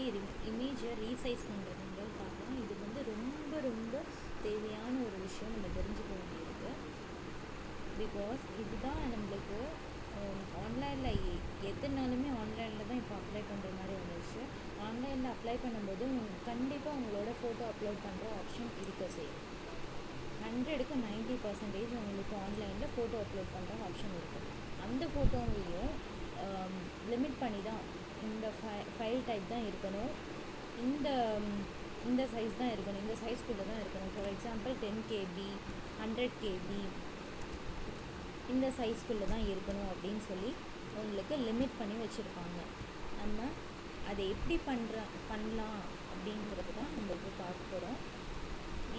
எப்படி இமேஜை ரீசைஸ் பண்ணுறதுங்கிறது பார்க்கலாம். இது வந்து ரொம்ப ரொம்ப தேவையான ஒரு விஷயம் நம்ம தெரிஞ்சுக்க வேண்டியிருக்கு. பிகாஸ் இதுதான் நம்மளுக்கு ஆன்லைனில் எத்தனை நாளுமே ஆன்லைனில் தான் இப்போ அப்ளை பண்ணுற மாதிரி வந்துருச்சு. ஆன்லைனில் அப்ளை பண்ணும்போது கண்டிப்பாக உங்களோட ஃபோட்டோ அப்லோட் பண்ணுற ஆப்ஷன் இருக்க செய்யும். 100க்கு 90% உங்களுக்கு ஆன்லைனில் ஃபோட்டோ அப்லோட் பண்ணுற ஆப்ஷன் இருக்குது. அந்த ஃபோட்டோவையும் லிமிட் பண்ணி தான் இந்த ஃபைல் டைப் தான் இருக்கணும், இந்த சைஸ் தான் இருக்கணும், இந்த சைஸ்க்குள்ளே தான் இருக்கணும். ஃபார் எக்ஸாம்பிள் 10 KB 100 KB இந்த சைஸ்க்குள்ளே தான் இருக்கணும் அப்படின்னு சொல்லி உங்களுக்கு லிமிட் பண்ணி வச்சுருப்பாங்க. நம்ம அதை எப்படி பண்ணலாம் அப்படிங்கிறது தான் நம்ம இப்போ பார்க்க போகிறோம்.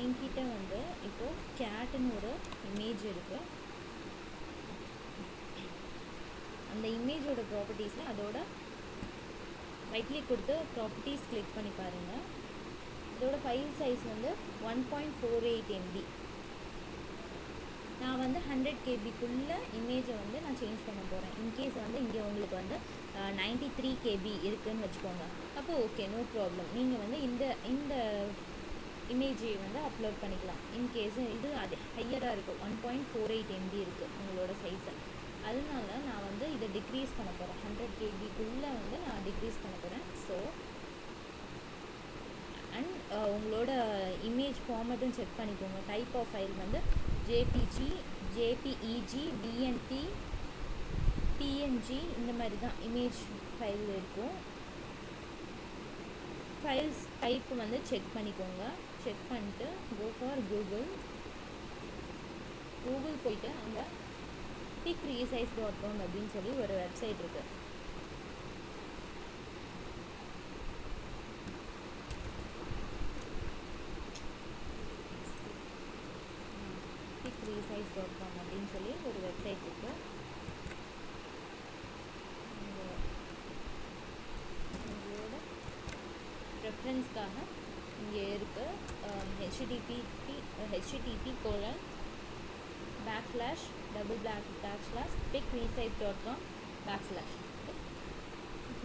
என்கிட்ட வந்து இப்போது கேட்டுன்னு ஒரு இமேஜ் இருக்குது. அந்த இமேஜோட ப்ராப்பர்ட்டிஸில் அதோட ரைட் கிளிக் கொடுத்து ப்ராப்பர்ட்டிஸ் கிளிக் பண்ணி பாருங்கள். இதோட ஃபைல் சைஸ் வந்து 1.48 MB. நான் வந்து 100 KBக்குள்ளே இமேஜை வந்து நான் சேஞ்ச் பண்ண போகிறேன். இன்கேஸ் வந்து இங்கே உங்களுக்கு வந்து 93 KB இருக்குதுன்னு வச்சுக்கோங்க. அப்போ ஓகே, நோ ப்ராப்ளம். நீங்கள் வந்து இந்த இமேஜை வந்து அப்லோட் பண்ணிக்கலாம். இன்கேஸ் இது அது ஹையராக இருக்குது, 1.48 MB இருக்குது உங்களோட சைஸை. அதனால நான் வந்து இதை டிக்ரீஸ் பண்ண போகிறேன். 100 KBக்குள்ளே வந்து நான் டிக்ரீஸ் பண்ண போகிறேன். ஸோ அண்ட் உங்களோட இமேஜ் ஃபார்மேட்டும் செக் பண்ணிக்கோங்க. டைப் ஆஃப் ஃபைல் வந்து JPG, JPEG, BNT, PNG இந்த மாதிரி தான் இமேஜ் ஃபைல் இருக்கும். ஃபைல்ஸ் டைப் வந்து செக் பண்ணிக்கோங்க. செக் பண்ணிட்டு கோ ஃபார் கூகுள் போயிட்டு அங்கே picresize.com அப்படின்னு சொல்லி ஒரு வெப்சைட் இருக்குது. picresize.com அப்படின்னு சொல்லி ஒரு வெப்சைட் இருக்குது. உங்களோட ரெஃபரன்ஸ்க்காக இங்கே இருக்குது. http://picresize.com/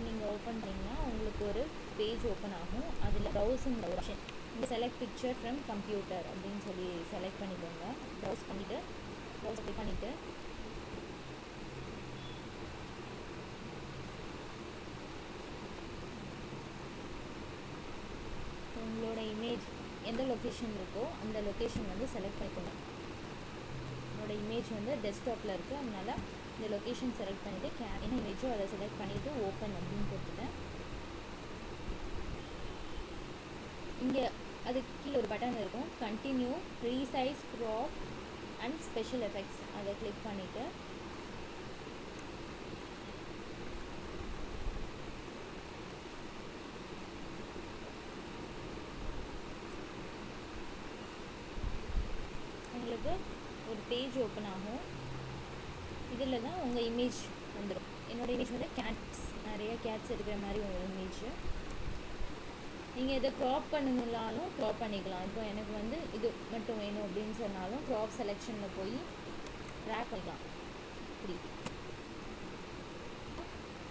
நீங்கள் ஓப்பன் பண்ணிங்கன்னா உங்களுக்கு ஒரு பேஜ் ஓப்பன் ஆகும். அதில் ப்ரௌசிங் ஆப்ஷன், இங்கே செலக்ட் பிக்சர் ஃப்ரம் கம்ப்யூட்டர் அப்படின்னு சொல்லி செலக்ட் பண்ணிக்கோங்க. ப்ரௌஸ் பண்ணிவிட்டு உங்களோட இமேஜ் எந்த லொக்கேஷன் இருக்கோ அந்த லொக்கேஷன் வந்து செலக்ட் பண்ணிக்கோங்க. என்னோட இமேஜ் வந்து டெஸ்க்டாப்பில் இருக்குது, அதனால் இந்த லொக்கேஷன் செலக்ட் பண்ணிவிட்டு என்ன இமேஜோ அதை செலக்ட் பண்ணிவிட்டு ஓப்பன் அப்படின்னு கொடுத்துட்டேன். இங்கே அதுக்கு கீழே ஒரு பட்டன் இருக்கும், continue, resize, crop and special effects. அதை கிளிக் பண்ணிவிட்டு உங்களுக்கு ஒரு பேஜ் ஓப்பன் ஆகும். இதில் தான் உங்கள் இமேஜ் வந்துடும். என்னோடய இமேஜ் வந்து நிறைய கேட்ஸ் இருக்கிற மாதிரி ஒரு இமேஜ். நீங்கள் இதை க்ராப் பண்ணணும்னாலும் க்ராப் பண்ணிக்கலாம். இப்போ எனக்கு வந்து இது மட்டும் வேணும் அப்படின்னு சொன்னாலும் க்ராப் செலெக்ஷனில் போய் ட்ராக் பண்ணிக்கலாம். இப்படி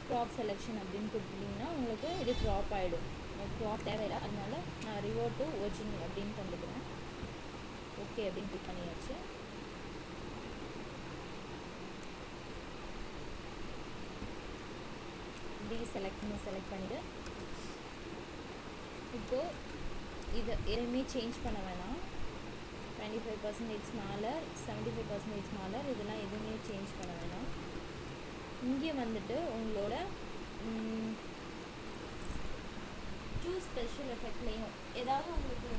க்ராப் செலெக்ஷன் அப்படின்னு கொடுத்துட்டிங்கன்னா உங்களுக்கு இது க்ராப் ஆகிடும். க்ராப் தேவையில்லை, அதனால நான் ரிவர்ட் டு ஒரிஜினல் அப்படின்னு கொண்டுக்கிறேன். ஓகே அப்படின்னு கிளிக் பண்ணியாச்சு. இப்படி செலக்ட் பண்ணிவிட்டு இப்போது இது எதுவுமே சேஞ்ச் பண்ண வேணாம். 25% ஸ்மாலர், 75% ஸ்மாலர், இதெல்லாம் எதுவுமே சேஞ்ச் பண்ண வேணாம். இங்கே வந்துட்டு உங்களோட சூஸ் ஸ்பெஷல் எஃபெக்ட்லேயும் ஏதாவது உங்களுக்கு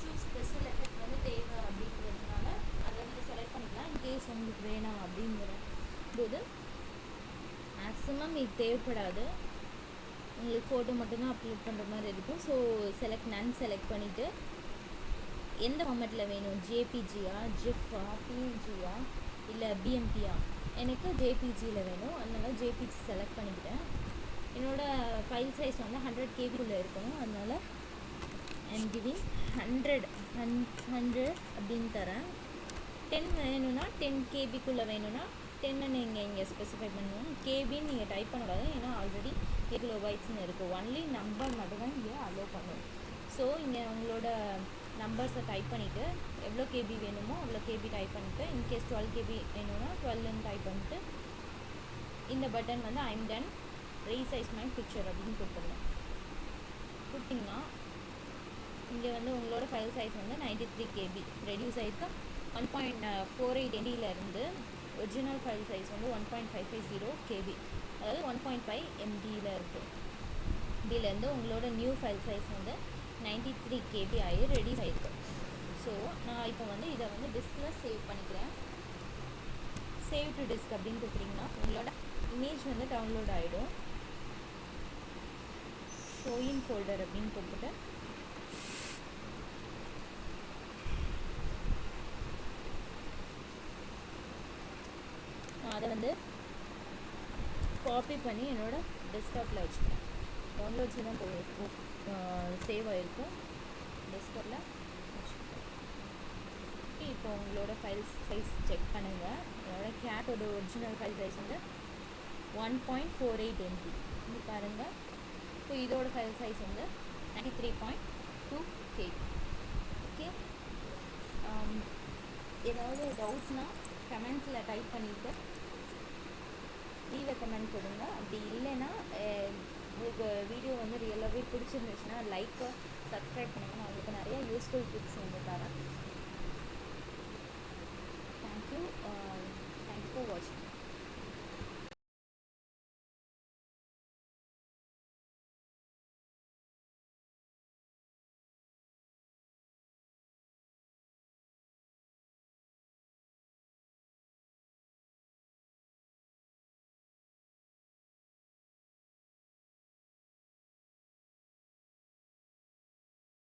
சூஸ் ஸ்பெஷல் எஃபெக்ட் வந்து தேவை அப்படிங்கிறதுனால அதை நீங்கள் செலக்ட் பண்ணிக்கலாம். இன்கேஸ் உங்களுக்கு வேணாம் அப்படிங்கிற போது மேக்ஸிமம் இது தேவைப்படாது, உங்களுக்கு ஃபோட்டோ மட்டும்தான் அப்லோட் பண்ணுற மாதிரி இருக்கும். ஸோ நன் செலக்ட் பண்ணிவிட்டு எந்த ஃபார்மேட்டில் வேணும், ஜேபிஜியா, ஜிஃபா, பிஎன்ஜியா இல்லை பிஎம்பியா, எனக்கு ஜேபிஜியில் வேணும். அதனால் ஜேபிஜி செலக்ட் பண்ணிக்கிட்டேன். என்னோடய ஃபைல் சைஸ் வந்து 100 KBக்குள்ளே இருக்கணும். அதனால் ஐம் கிவிங் 100 அப்படின்னு தரேன். 10 வேணும்னா 10 KBக்குள்ளே வேணும்னா 10 நீங்கள் இங்கே ஸ்பெசிஃபை பண்ணுவோம். கேபின்னு நீங்கள் டைப் பண்ணக்கூடாது, ஏன்னா ஆல்ரெடி கிலோபைட்ஸ்னு இருக்குது. ஒன்லி நம்பர் மட்டும்தான் இங்கே அலோவ் பண்ணும். ஸோ இங்கே உங்களோட நம்பர்ஸை டைப் பண்ணிவிட்டு எவ்வளோ கேபி வேணுமோ அவ்வளோ கேபி டைப் பண்ணிவிட்டு, இன்கேஸ் 12 கேபி வேணும்னா 12ன்னு டைப் பண்ணிட்டு இந்த பட்டன் வந்து I'm ton resize my picture அப்படின்னு கொடுத்துருங்க. கொடுத்திங்கன்னா இங்கே வந்து உங்களோட ஃபைல் சைஸ் வந்து 93 கேபி ரெடியூஸ் ஆகிருக்கு. 1.48 MB ஒரிஜினல் ஃபைல் சைஸ் வந்து 1.550 கேபி, அதாவது 1.5 MBயில் இருக்குது. இதிலேருந்து உங்களோட நியூ ஃபைல் சைஸ் வந்து 93 கேபி ஆகி ரெடியூஸ் ஆகிருக்கு. ஸோ நான் இப்போ வந்து இதை வந்து டிஸ்கில் சேவ் பண்ணிக்கிறேன். சேவ் டு டிஸ்க் அப்படின்னு கொடுக்குறீங்கன்னா உங்களோட இமேஜ் வந்து டவுன்லோட் ஆகிடும். ஷோயின் ஃபோல்டர் அப்படின்னு கொடுத்துட்டு நான் அதை வந்து காப்பி பண்ணி என்னோடய டெஸ்க்டாப்பில் வச்சுக்கிறேன். டவுன்லோட்ஸ் தான் போயிருக்கும், சேவ் ஆகிருக்கும் டெஸ்க்டாப்பில் வச்சுக்கிறேன். இப்போ உங்களோட ஃபைல் சைஸ் செக் பண்ணுங்கள். என்னோடய கேட்டோட ஒரிஜினல் ஃபைல் சைஸ் வந்து 1.48 MB. இது பாருங்கள். இப்போ இதோட ஃபைல் சைஸ் வந்து 93.2 KB. ஓகே, ஏதாவது டவுட்ஸ்னால் கமெண்ட்ஸில் டைப் பண்ணிவிட்டு லீவ் கமெண்ட் கொடுங்க. அப்படி இல்லைன்னா உங்களுக்கு வீடியோ வந்து ரியலாகவே பிடிச்சிருந்துச்சுன்னா லைக் சப்ஸ்கிரைப் பண்ணுங்கள். நான் உங்களுக்கு நிறையா யூஸ்ஃபுல் டிப்ஸ் வந்து தரேன். தேங்க்யூ ஃபார் வாட்சிங்.